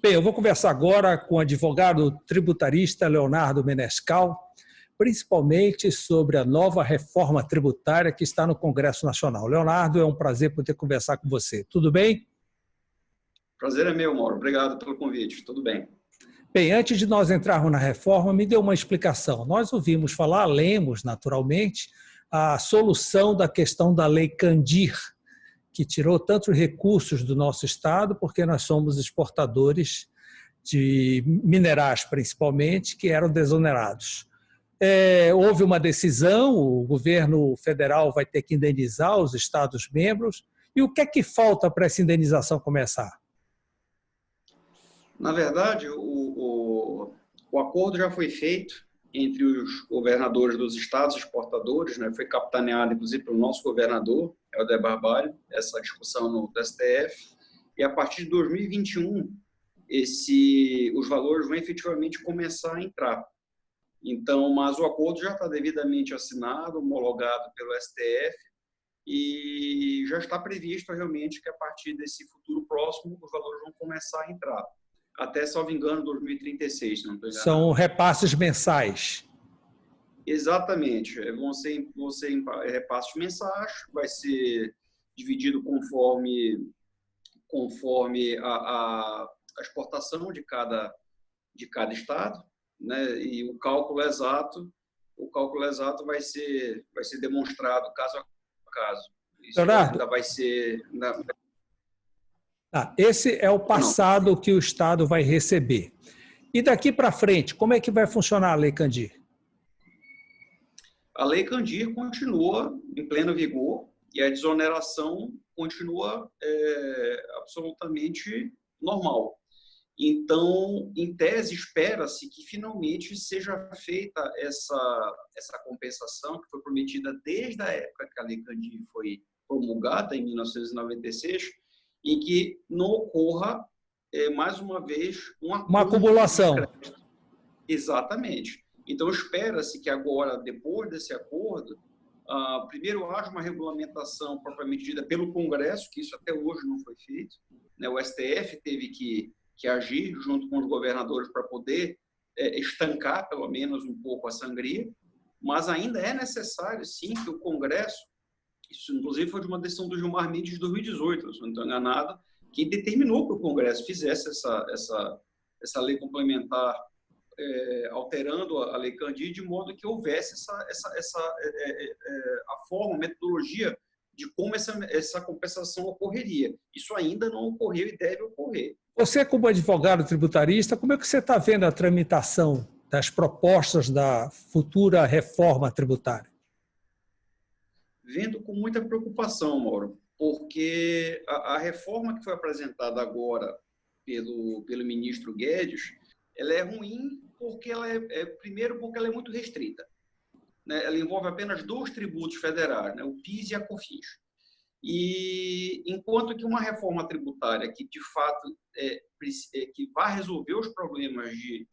Bem, eu vou conversar agora com o advogado tributarista Leonardo Menescal, principalmente sobre a nova reforma tributária que está no Congresso Nacional. Leonardo, é um prazer poder conversar com você. Tudo bem? Prazer é meu, Mauro. Obrigado pelo convite. Tudo bem. Bem, antes de nós entrarmos na reforma, me dê uma explicação. Nós ouvimos falar, lemos naturalmente, a solução da questão da Lei Candir, que tirou tantos recursos do nosso Estado, porque nós somos exportadores de minerais, principalmente, que eram desonerados. Houve uma decisão, o governo federal vai ter que indenizar os Estados-membros. E o que é que falta para essa indenização começar? Na verdade, o acordo já foi feito entre os governadores dos estados exportadores, né? Foi capitaneado, inclusive, pelo nosso governador, Helder Barbalho, essa discussão no STF. E, a partir de 2021, os valores vão efetivamente começar a entrar. Então, mas o acordo já está devidamente assinado, homologado pelo STF, e já está previsto realmente que a partir desse futuro próximo os valores vão começar a entrar. Até, salvo engano, 2036, não estou enganado. São repasses mensais. Exatamente. Vão ser repasses mensais, vai ser dividido conforme a exportação de cada estado, né? E o cálculo exato vai ser demonstrado caso a caso. Isso ainda vai ser... Esse é o passado que o Estado vai receber. E daqui para frente, como é que vai funcionar a Lei Candir? A Lei Candir continua em pleno vigor e a desoneração continua absolutamente normal. Então, em tese, espera-se que finalmente seja feita essa compensação que foi prometida desde a época que a Lei Candir foi promulgada, em 1996, e que não ocorra, mais uma vez, uma acumulação. Exatamente. Então, espera-se que agora, depois desse acordo, primeiro haja uma regulamentação propriamente dita pelo Congresso, que isso até hoje não foi feito, né? O STF teve que agir junto com os governadores para poder estancar, pelo menos, um pouco a sangria, mas ainda é necessário, sim, que o Congresso, isso inclusive foi de uma decisão do Gilmar Mendes de 2018, se não estou enganado, que determinou que o Congresso fizesse essa lei complementar, alterando a Lei Candir, de modo que houvesse a forma, a metodologia de como essa compensação ocorreria. Isso ainda não ocorreu e deve ocorrer. Você, como advogado tributarista, como é que você está vendo a tramitação das propostas da futura reforma tributária? Vendo com muita preocupação, Mauro, porque a reforma que foi apresentada agora pelo ministro Guedes, ela é ruim porque primeiro porque ela é muito restrita, né? Ela envolve apenas 2 tributos federais, né? O PIS e a COFINS. E enquanto que uma reforma tributária que de fato que vai resolver os problemas de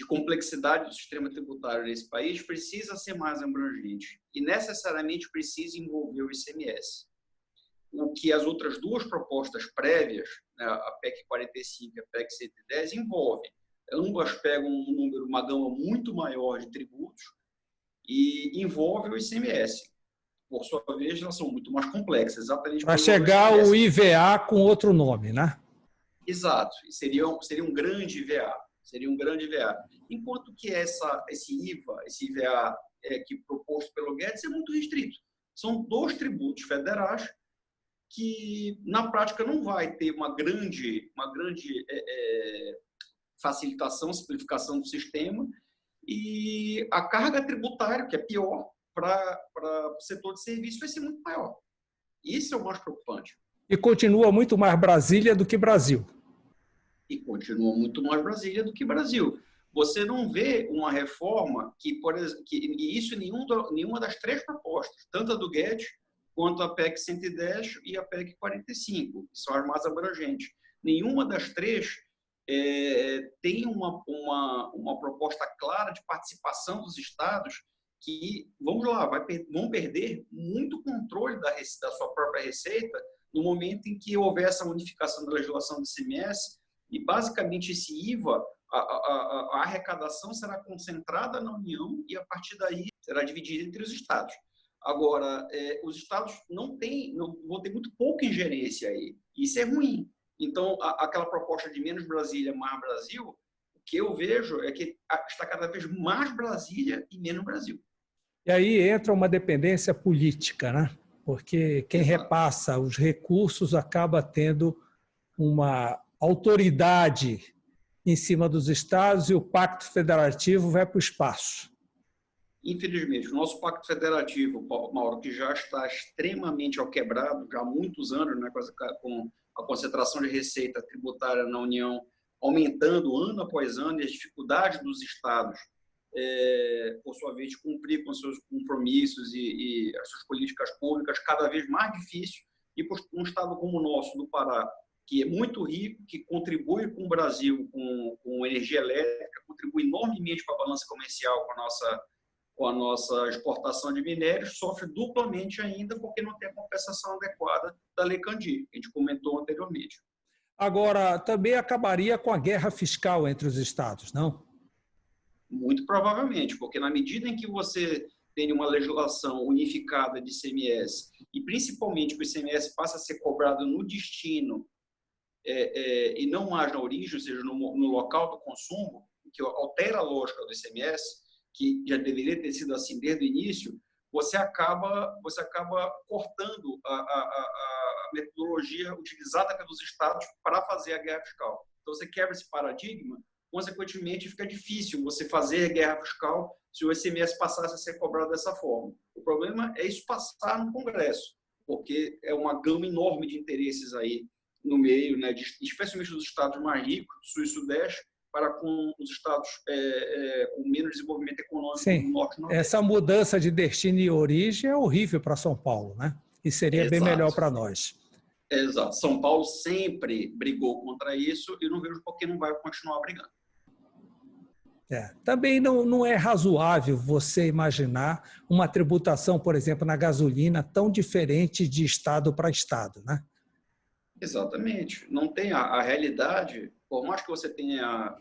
complexidade do sistema tributário nesse país, precisa ser mais abrangente e necessariamente precisa envolver o ICMS. O que as outras 2 propostas prévias, né, a PEC 45 e a PEC 110, envolvem. Ambas pegam uma gama muito maior de tributos e envolve o ICMS. Por sua vez, elas são muito mais complexas. Exatamente. Para chegar o IVA com outro nome, né? Exato. Seria um grande IVA. Seria um grande IVA. Enquanto que esse IVA que proposto pelo Guedes é muito restrito. São 2 tributos federais que, na prática, não vai ter uma grande facilitação, simplificação do sistema, e a carga tributária, que é pior, para o setor de serviço vai ser muito maior. Isso é o mais preocupante. E continua muito mais Brasília do que Brasil. E continua muito mais Brasília do que Brasil. Você não vê uma reforma que, por exemplo, e isso em nenhuma das 3 propostas, tanto a do Guedes, quanto a PEC 110 e a PEC 45, que são as mais abrangentes. Nenhuma das 3 tem uma proposta clara de participação dos estados que, vamos lá, vão perder muito controle da sua própria receita no momento em que houver essa unificação da legislação do ICMS E, basicamente, esse IVA, a arrecadação será concentrada na União e, a partir daí, será dividida entre os estados. Agora, os estados não vão ter muito pouca ingerência aí. Isso é ruim. Então, aquela proposta de menos Brasília, mais Brasil, o que eu vejo é que está cada vez mais Brasília e menos Brasil. E aí entra uma dependência política, né? Porque quem repassa os recursos acaba tendo uma autoridade em cima dos estados e o Pacto Federativo vai para o espaço. Infelizmente, o nosso Pacto Federativo, Mauro, que já está extremamente ao quebrado, já há muitos anos, né, com a concentração de receita tributária na União aumentando ano após ano, e as dificuldades dos estados, por sua vez, de cumprir com seus compromissos e as suas políticas públicas, cada vez mais difícil. E por um estado como o nosso, do Pará, que é muito rico, que contribui com o Brasil com energia elétrica, contribui enormemente para a balança comercial com a nossa exportação de minérios, sofre duplamente ainda porque não tem a compensação adequada da Lei Candir, que a gente comentou anteriormente. Agora, também acabaria com a guerra fiscal entre os estados, não? Muito provavelmente, porque na medida em que você tem uma legislação unificada de ICMS, e principalmente que o ICMS passa a ser cobrado no destino e não mais na origem, ou seja, no local do consumo, que altera a lógica do ICMS, que já deveria ter sido assim desde o início, você acaba cortando a metodologia utilizada pelos estados para fazer a guerra fiscal. Então, você quebra esse paradigma, consequentemente, fica difícil você fazer guerra fiscal se o ICMS passasse a ser cobrado dessa forma. O problema é isso passar no Congresso, porque é uma gama enorme de interesses aí no meio, né, especialmente dos estados mais ricos, Sul e Sudeste, para com os estados com menos desenvolvimento econômico. Sim, do Norte e Nordeste. Essa mudança de destino e origem é horrível para São Paulo, né? E seria bem melhor para nós. Exato. São Paulo sempre brigou contra isso e não vejo por que não vai continuar brigando. Também não é razoável você imaginar uma tributação, por exemplo, na gasolina tão diferente de estado para estado, né? Exatamente. Não tem a realidade, por mais que você tenha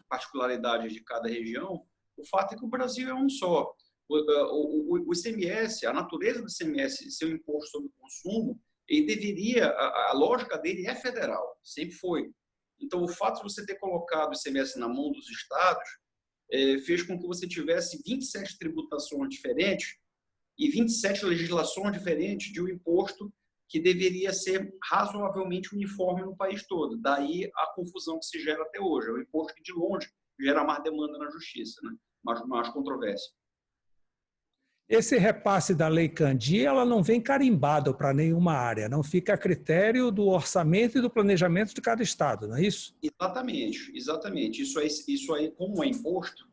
particularidades de cada região, o fato é que o Brasil é um só. O ICMS, a natureza do ICMS, ser um imposto sobre o consumo, ele deveria, a lógica dele é federal, sempre foi. Então, o fato de você ter colocado o ICMS na mão dos estados fez com que você tivesse 27 tributações diferentes e 27 legislações diferentes de um imposto que deveria ser razoavelmente uniforme no país todo. Daí a confusão que se gera até hoje. É o imposto que, de longe, gera mais demanda na justiça, né? mais controvérsia. Esse repasse da Lei Candir, ela não vem carimbado para nenhuma área, não fica a critério do orçamento e do planejamento de cada estado, não é isso? Exatamente. Isso aí, como é imposto,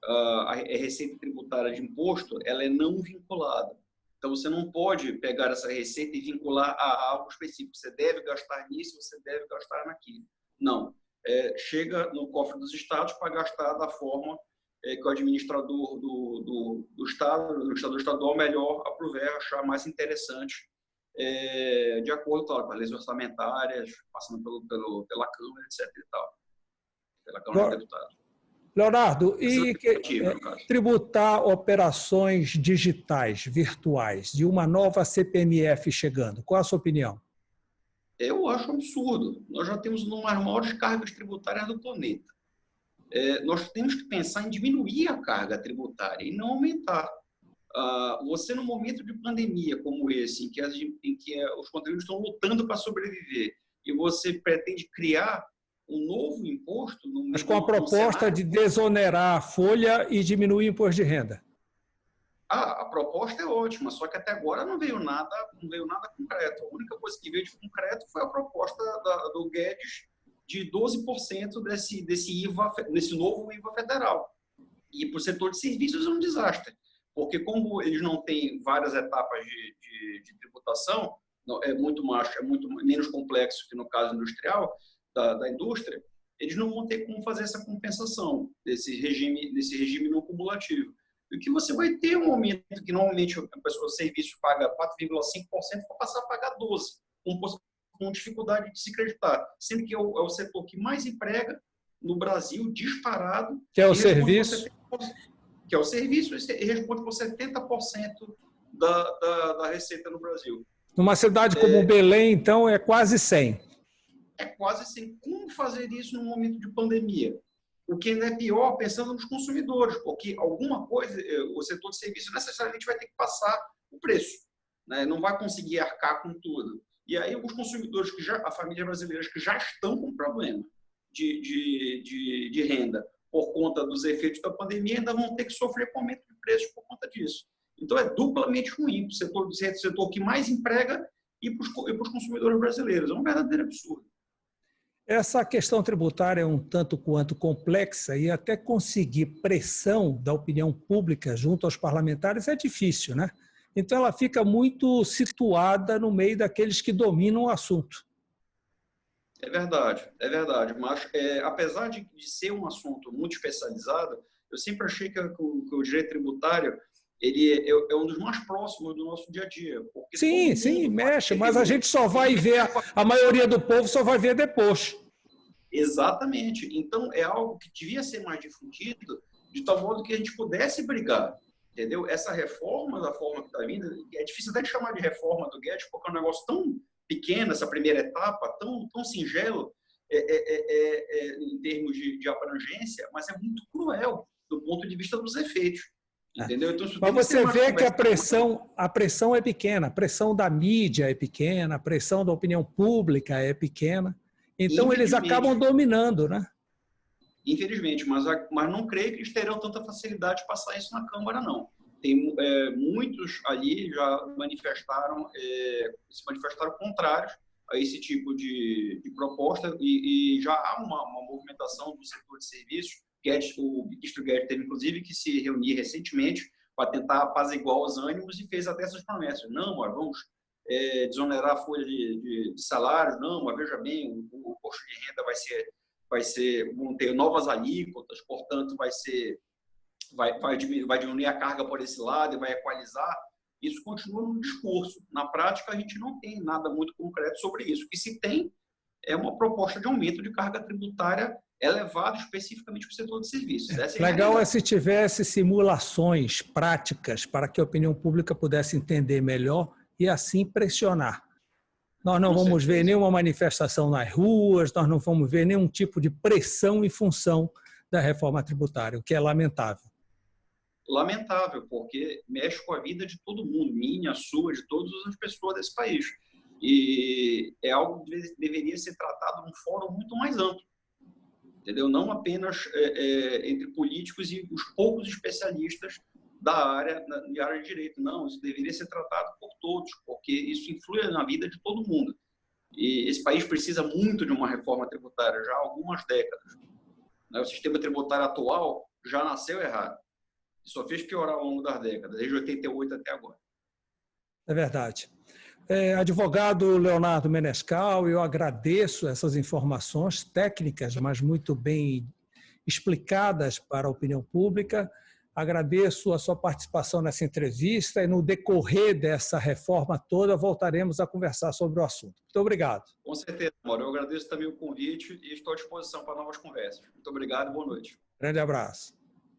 a receita tributária de imposto, ela é não vinculada. Então, você não pode pegar essa receita e vincular a algo específico. Você deve gastar nisso, você deve gastar naquilo. Não. Chega no cofre dos estados para gastar da forma que o administrador do Estado estadual melhor aprover, achar mais interessante, de acordo, claro, com as leis orçamentárias, passando pela Câmara, etc. e tal. Pela Câmara de Deputados. Leonardo, e tributar operações digitais, virtuais, de uma nova CPMF chegando, qual a sua opinião? Eu acho um absurdo. Nós já temos uma das maiores cargas tributárias do planeta. Nós temos que pensar em diminuir a carga tributária e não aumentar. Você, num momento de pandemia como esse, em que os contribuintes estão lutando para sobreviver, e você pretende criar um novo imposto... Mas com a proposta de desonerar a folha e diminuir o imposto de renda. A proposta é ótima, só que até agora não veio nada concreto. A única coisa que veio de concreto foi a proposta do Guedes de 12% desse IVA, desse novo IVA federal. E para o setor de serviços é um desastre, porque como eles não têm várias etapas de tributação, é muito menos complexo que no caso industrial, da indústria, eles não vão ter como fazer essa compensação desse regime não cumulativo. E que você vai ter um momento que normalmente o serviço paga 4,5% para passar a pagar 12%, com dificuldade de se acreditar, sendo que é o setor que mais emprega no Brasil, disparado. Que é o serviço. Que é o serviço, e responde por 70% da receita no Brasil. Numa cidade como Belém, então, é quase 100. É quase 100. Como fazer isso num momento de pandemia? O que ainda é pior, pensando nos consumidores, porque alguma coisa, o setor de serviço necessariamente vai ter que passar o preço, né? Não vai conseguir arcar com tudo. E aí os consumidores, as famílias brasileiras que já estão com problema de renda, por conta dos efeitos da pandemia, ainda vão ter que sofrer com aumento de preços por conta disso. Então, é duplamente ruim para o setor que mais emprega e para os consumidores brasileiros. É um verdadeiro absurdo. Essa questão tributária é um tanto quanto complexa e até conseguir pressão da opinião pública junto aos parlamentares é difícil, né? Então, ela fica muito situada no meio daqueles que dominam o assunto. É verdade. Mas, apesar de ser um assunto muito especializado, eu sempre achei que o direito tributário ele é um dos mais próximos do nosso dia a dia. Sim, mexe, mas a gente só vai ver, a maioria do povo só vai ver depois. Exatamente. Então, é algo que devia ser mais difundido, de tal modo que a gente pudesse brigar. Entendeu? Essa reforma, da forma que está vindo, é difícil até de chamar de reforma do Guedes, porque é um negócio tão pequeno, essa primeira etapa, tão singelo em termos de abrangência, mas é muito cruel do ponto de vista dos efeitos. Entendeu? Então, mas você vê que a pressão é pequena, a pressão da mídia é pequena, a pressão da opinião pública é pequena. Então, eles acabam dominando, né? Infelizmente, mas não creio que eles terão tanta facilidade de passar isso na Câmara, não. Tem muitos ali já se manifestaram contrários a esse tipo de proposta e já há uma movimentação do setor de serviços. O ministro Guedes teve, inclusive, que se reunir recentemente para tentar apaziguar os ânimos e fez até essas promessas. Não, vamos desonerar a folha de salário. Não, mas veja bem, o imposto de renda vão ter novas alíquotas, portanto, vai diminuir a carga por esse lado e vai equalizar. Isso continua no discurso. Na prática, a gente não tem nada muito concreto sobre isso. O que se tem é uma proposta de aumento de carga tributária elevado especificamente para o setor de serviços. Legal é se tivesse simulações práticas para que a opinião pública pudesse entender melhor e assim pressionar. Nós não vamos ver nenhuma manifestação nas ruas, nós não vamos ver nenhum tipo de pressão em função da reforma tributária, o que é lamentável. Lamentável, porque mexe com a vida de todo mundo, minha, sua, de todas as pessoas desse país. E é algo que deveria ser tratado num fórum muito mais amplo. Entendeu? Não apenas entre políticos e os poucos especialistas da área de direito. Não, isso deveria ser tratado por todos, porque isso influi na vida de todo mundo. E esse país precisa muito de uma reforma tributária já há algumas décadas. O sistema tributário atual já nasceu errado. E só fez piorar ao longo das décadas, desde 88 até agora. É verdade. Advogado Leonardo Menescal, eu agradeço essas informações técnicas, mas muito bem explicadas para a opinião pública. Agradeço a sua participação nessa entrevista e no decorrer dessa reforma toda voltaremos a conversar sobre o assunto. Muito obrigado. Com certeza, Mauro. Eu agradeço também o convite e estou à disposição para novas conversas. Muito obrigado e boa noite. Grande abraço.